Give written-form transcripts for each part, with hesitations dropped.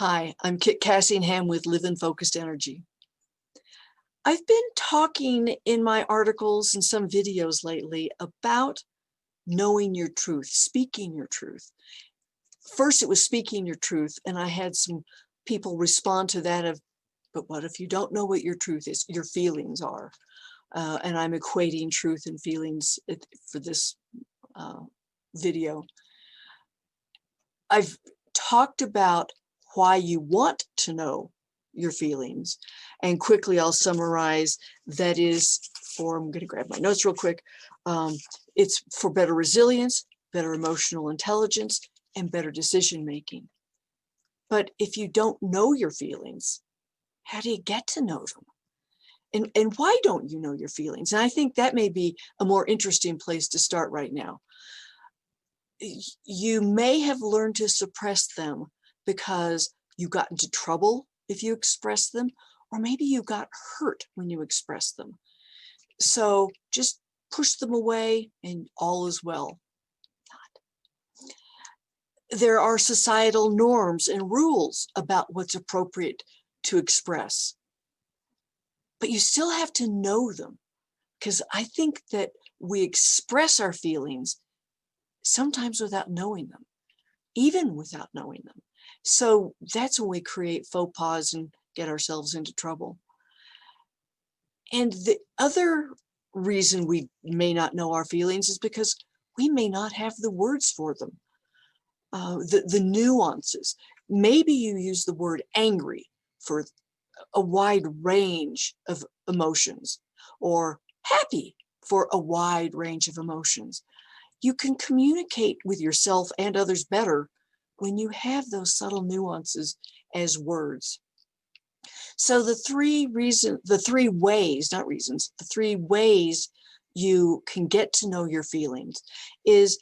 Hi, I'm Kit Cassingham with Live in Focused Energy. I've been talking in my articles and some videos lately about knowing your truth, speaking your truth. First, it was speaking your truth, and I had some people respond to that of, but what if you don't know what your truth is, your feelings are? And I'm equating truth and feelings for this video. I've talked about why you want to know your feelings. And quickly, I'll summarize that is for, I'm going to grab my notes real quick. It's for better resilience, better emotional intelligence, and better decision making. But if you don't know your feelings, how do you get to know them? And why don't you know your feelings? And I think that may be a more interesting place to start right now. You may have learned to suppress them because you got into trouble if you express them, or maybe you got hurt when you express them. So just push them away and all is well. There are societal norms and rules about what's appropriate to express, but you still have to know them, because I think that we express our feelings sometimes without knowing them, even without knowing them. So that's when we create faux pas and get ourselves into trouble. And the other reason we may not know our feelings is because we may not have the words for them, the nuances. Maybe you use the word angry for a wide range of emotions, or happy for a wide range of emotions. You can communicate with yourself and others better when you have those subtle nuances as words. So the three ways you can get to know your feelings is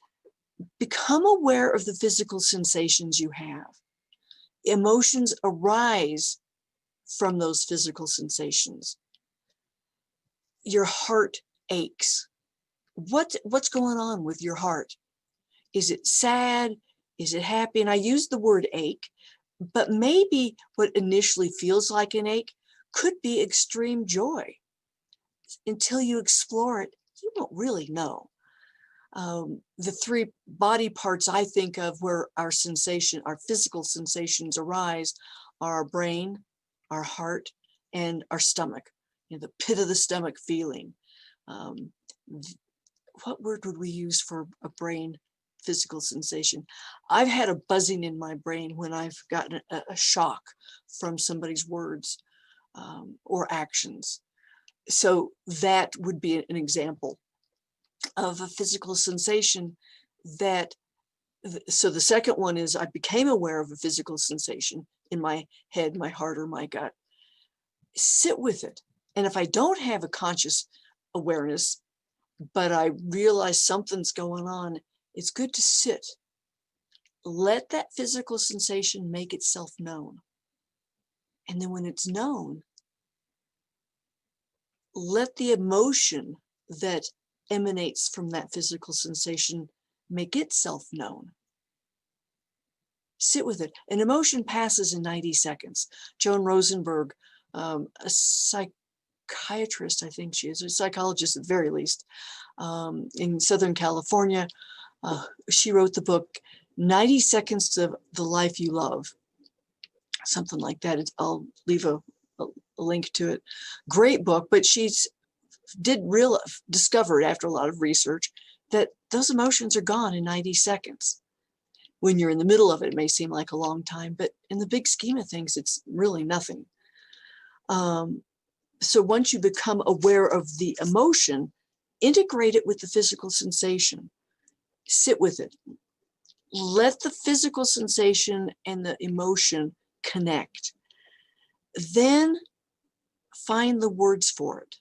become aware of the physical sensations you have. Emotions arise from those physical sensations. Your heart aches. What's going on with your heart? Is it sad? Is it happy? And I use the word ache, but maybe what initially feels like an ache could be extreme joy. Until you explore it, you won't really know. The three body parts I think of where our physical sensations arise are our brain, our heart, and our stomach. The pit of the stomach feeling. What word would we use for a brain physical sensation? I've had a buzzing in my brain when I've gotten a shock from somebody's words or actions. So that would be an example of a physical sensation that, so the second one is I became aware of a physical sensation in my head, my heart, or my gut. Sit with it. And if I don't have a conscious awareness, but I realize something's going on, it's good to sit. Let that physical sensation make itself known. And then when it's known, let the emotion that emanates from that physical sensation make itself known. Sit with it. An emotion passes in 90 seconds. Joan Rosenberg, a psychiatrist, I think she is, a psychologist at the very least, in Southern California, she wrote the book 90 Seconds to the Life You Love, something like that. I'll leave a link to it. Great book, but she's discovered after a lot of research that those emotions are gone in 90 seconds. When you're in the middle of it, it may seem like a long time, but in the big scheme of things, it's really nothing. So once you become aware of the emotion, integrate it with the physical sensation. Sit with it. Let the physical sensation and the emotion connect. Then find the words for it.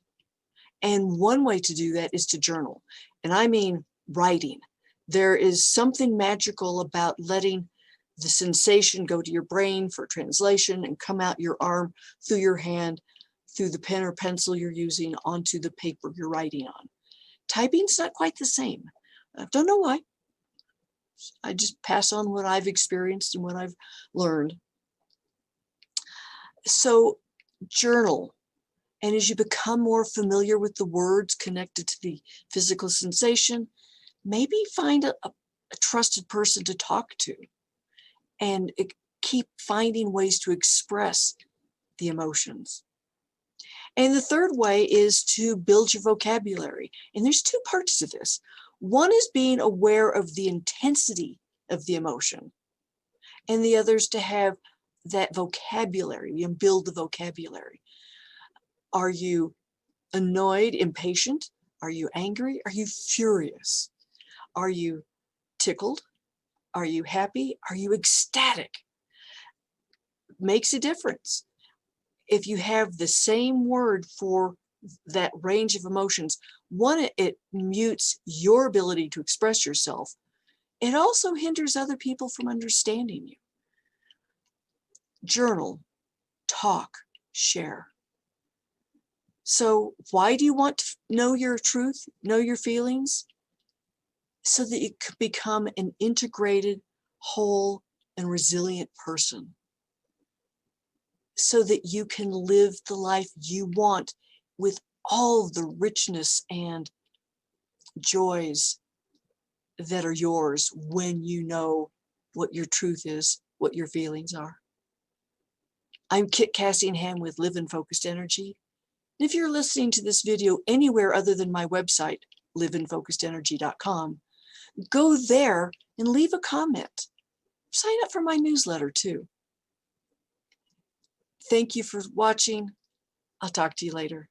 And one way to do that is to journal. And I mean writing. There is something magical about letting the sensation go to your brain for translation and come out your arm, through your hand, through the pen or pencil you're using, onto the paper you're writing on. Typing's not quite the same. I don't know why. I just pass on what I've experienced and what I've learned. So journal. And as you become more familiar with the words connected to the physical sensation, maybe find a trusted person to talk to and keep finding ways to express the emotions. And the third way is to build your vocabulary. And there's two parts to this. One is being aware of the intensity of the emotion, and the other is to have that vocabulary and build the vocabulary. Are you annoyed, impatient? Are you angry? Are you furious? Are you tickled? Are you happy? Are you ecstatic? Makes a difference. If you have the same word for that range of emotions, one, it mutes your ability to express yourself. It also hinders other people from understanding you. Journal, talk, share. So why do you want to know your truth, know your feelings? So that you can become an integrated, whole, and resilient person. So that you can live the life you want with all the richness and joys that are yours when you know what your truth is, what your feelings are. I'm Kit Cassingham with Live in Focused Energy. And if you're listening to this video anywhere other than my website, liveinfocusedenergy.com, go there and leave a comment. Sign up for my newsletter too. Thank you for watching. I'll talk to you later.